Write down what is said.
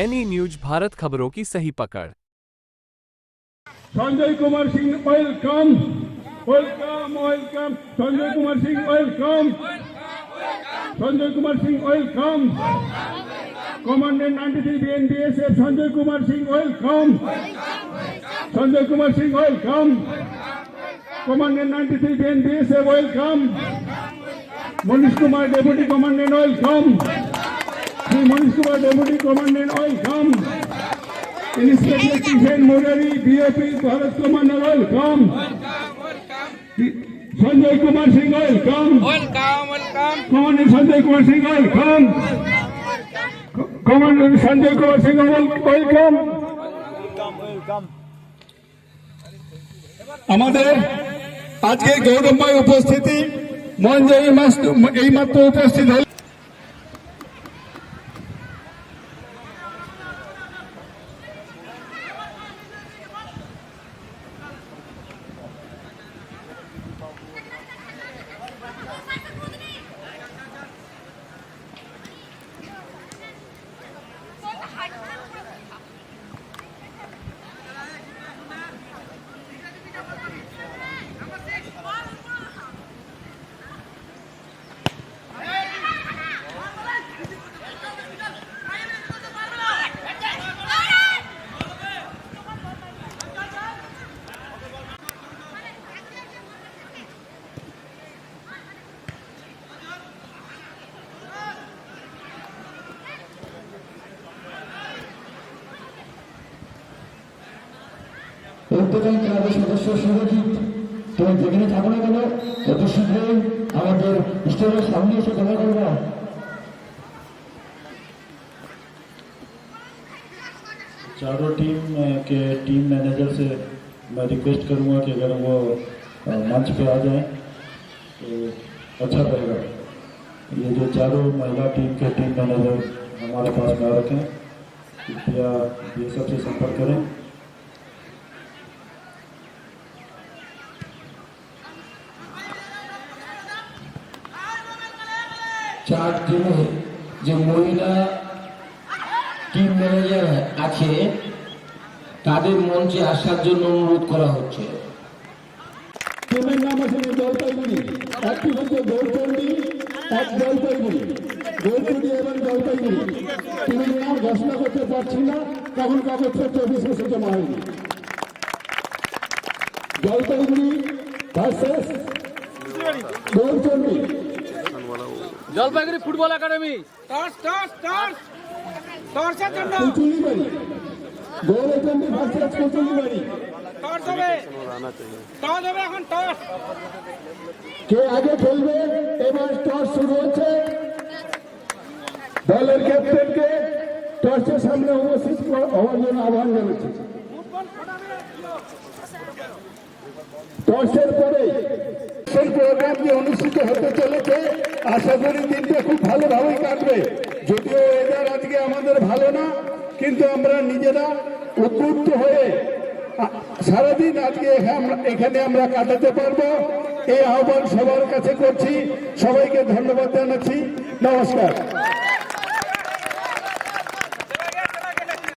NE news Bharat खबरों की सही पकड़। Sanjay Kumar Singh welcome welcome welcome Sanjay Kumar Singh welcome Sanjay Kumar Singh welcome commandant 93 BNBSF Sanjay Kumar Singh welcome Sanjay Kumar Singh welcome commandant 93 BNBSF welcome Manish Kumar deputy commandant welcome Shri Manish Kumar deputy commandant welcome inspector Kishan Murari BOP Bharat commander welcome Sanjay Kumar Singh welcome commander Sanjay Kumar Singh welcome commander Sanjay Kumar Singh welcome আমাদের আজকে গৌরবময় উপস্থিতি মঞ্চে এইমাত্র উপস্থিত হল প্রত্যেকটা ক্লাবের সদস্য সহযোগী তুমি যেখানে থাকো না কেন অত শীঘ্রই আমাদের স্টেজের সামনে এসে দেখা করবো। चारों टीम के टीम मैनेजर से मैं रिक्वेस्ट करूंगा कि अगर वो मंच पे आ जाएं तो अच्छा रहेगा। ये जो चारों महिला टीम के टीम मैनेजर हमारे पास में आ रखें, कृपया ये सबसे संपर्क करें। চার টিমে যে মহিলা টিম ম্যানেজার আছে তাদের মঞ্চে আসার জন্য অনুরোধ করা হচ্ছে। টিমের নাম আছে জলপাইগুড়ি, একটি হচ্ছে গৌরচন্ডী, এক জলপাইগুড়ি, গৌরচন্ডী এবং জলপাইগুড়ি। টিমের নাম ঘোষণা করতে পারছি না, তখন কাগজপত্র অফিসে জমা হয়নি। Jalpaiguri versus Gourchandi. Jalpaiguri football academy Kuchulibari, Gourchandi versus Kuchulibari. কে আগে খেলবে? এবার টস শুরু হচ্ছে। দলের ক্যাপ্টেনকে টসের সামনে উপস্থিত হওয়ার জন্য আহ্বান জানাচ্ছি। টসের পরে সেই প্রোগ্রাম যে অনুষ্ঠিত হতে চলেছে, আশা করি দিনটা খুব ভালোভাবেই কাটবে। যদিও ওয়েদার আজকে আমাদের ভালো না, কিন্তু আমরা নিজেরা উদ্বুদ্ধ হয়ে সারাদিন আজকে এখানে আমরা কাটাতে পারবো, এই আহ্বান সবার কাছে করছি। সবাইকে ধন্যবাদ জানাচ্ছি। নমস্কার।